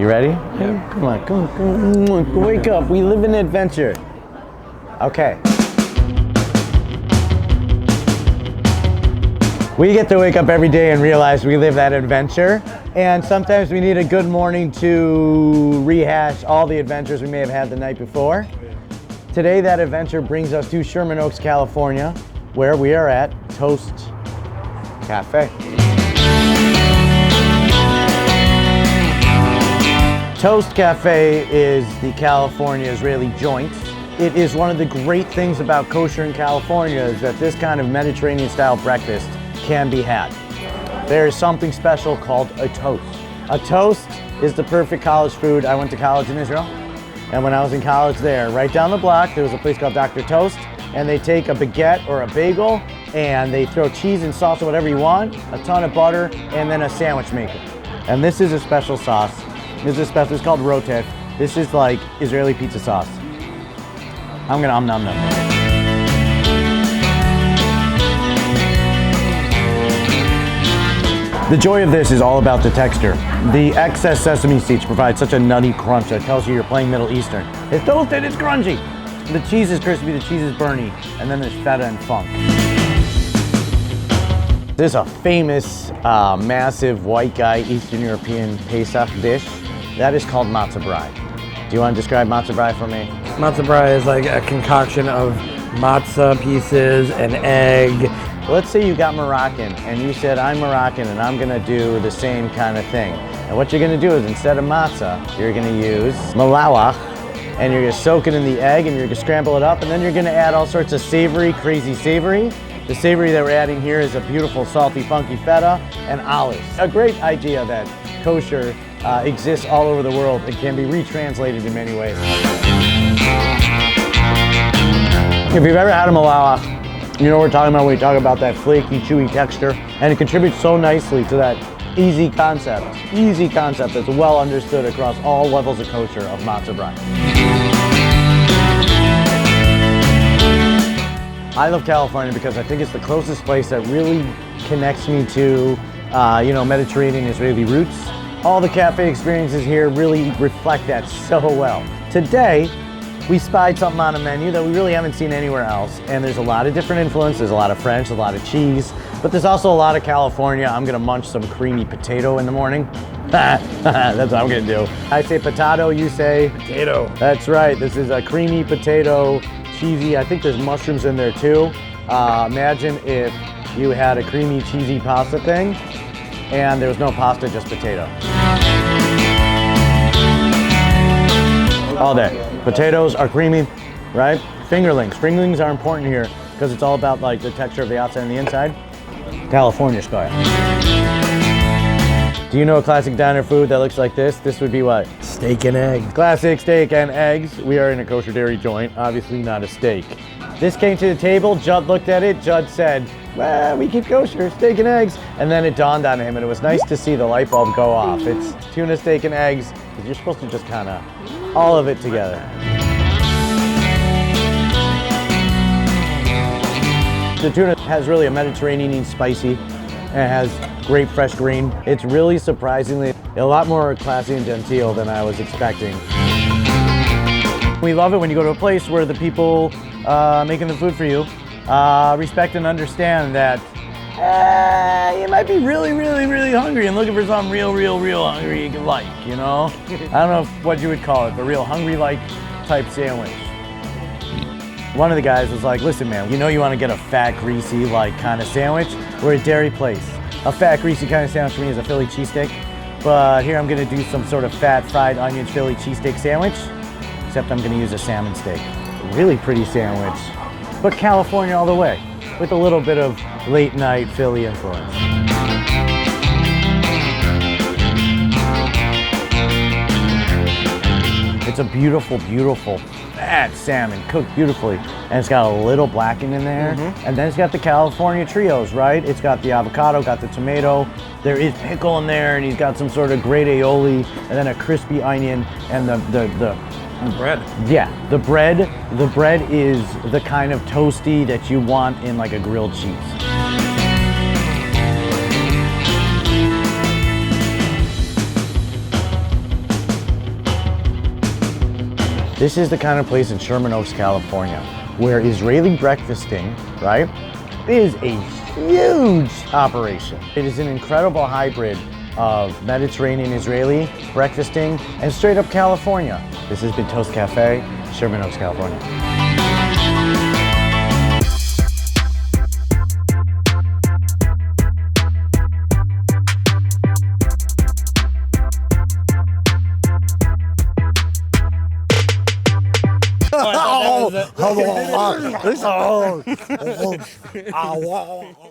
You ready? Yeah. Come on, come on. Wake up. We live in adventure. Okay. We get to wake up every day and realize we live that adventure. And sometimes we need a good morning to rehash all the adventures we may have had the night before. Today, that adventure brings us to Sherman Oaks, California, where we are at Toast Cafe. Toast Cafe is the California Israeli joint. It is one of the great things about kosher in California is that this kind of Mediterranean style breakfast can be had. There is something special called a toast. A toast is the perfect college food. I went to college in Israel, and when I was in college there, right down the block, there was a place called Dr. Toast, and they take a baguette or a bagel, and they throw cheese and sauce or whatever you want, a ton of butter, and then a sandwich maker. And this is a special sauce. This is special. It's called Rotef. This is like Israeli pizza sauce. I'm gonna nom nom. The joy of this is all about the texture. The excess sesame seeds provide such a nutty crunch that tells you you're playing Middle Eastern. It's toasted, it's crunchy. The cheese is crispy, the cheese is burny, and then there's feta and funk. This is a famous, massive white guy Eastern European Pesach dish. That is called matzah brai. Do you want to describe matzah brai for me? Matzah brai is like a concoction of matzah pieces and egg. Let's say you got Moroccan and you said, I'm Moroccan and I'm gonna do the same kind of thing. And what you're gonna do is instead of matzah, you're gonna use malawach, and you're gonna soak it in the egg and you're gonna scramble it up, and then you're gonna add all sorts of savory, crazy savory. The savory that we're adding here is a beautiful salty, funky feta and olives. A great idea that kosher exists all over the world. It can be retranslated in many ways. If you've ever had a malawach, you know what we're talking about when we talk about that flaky, chewy texture, and it contributes so nicely to that easy concept that's well understood across all levels of kosher of matzah brai. I love California because I think it's the closest place that really connects me to, Mediterranean Israeli roots. All the cafe experiences here really reflect that so well. Today, we spied something on a menu that we really haven't seen anywhere else, and there's a lot of different influences. There's a lot of French, a lot of cheese, but there's also a lot of California. I'm gonna munch some creamy potato in the morning. That's what I'm gonna do. I say potato, you say? Potato. That's right, this is a creamy potato, cheesy. I think there's mushrooms in there too. Imagine if you had a creamy, cheesy pasta thing, and there was no pasta, just potato. All day. Potatoes are creamy, right? Fingerlings. Fingerlings are important here because it's all about like the texture of the outside and the inside. California style. Do you know a classic diner food that looks like this? This would be what? Steak and eggs. Classic steak and eggs. We are in a kosher dairy joint, obviously not a steak. This came to the table, Judd looked at it, Judd said, well, we keep kosher, steak and eggs. And then it dawned on him and it was nice to see the light bulb go off. It's tuna, steak and eggs, because you're supposed to just kind of all of it together. The tuna has really a Mediterranean spicy, and it has great fresh green. It's really surprisingly a lot more classy and genteel than I was expecting. We love it when you go to a place where the people making the food for you respect and understand that you might be really, really, really hungry and looking for something real hungry you can like, you know? I don't know what you would call it, but real hungry-like type sandwich. One of the guys was like, listen man, you know you want to get a fat, greasy like kind of sandwich? We're a dairy place. A fat, greasy kind of sandwich for me is a Philly cheesesteak, but here I'm gonna do some sort of fat, fried onion Philly cheesesteak sandwich, except I'm gonna use a salmon steak. A really pretty sandwich, but California all the way, with a little bit of late night Philly influence. It's a beautiful, beautiful fat salmon, cooked beautifully. And it's got a little blackened in there. And then it's got the California trios, right? It's got the avocado, got the tomato. There is pickle in there, and he's got some sort of great aioli, and then a crispy onion, and the bread. Yeah, the bread is the kind of toasty that you want in like a grilled cheese. This is the kind of place in Sherman Oaks, California, where Israeli breakfasting, right, is a huge operation. It is an incredible hybrid of Mediterranean Israeli breakfasting and straight up California. This has been Toast Cafe, Sherman Oaks, California. Oh,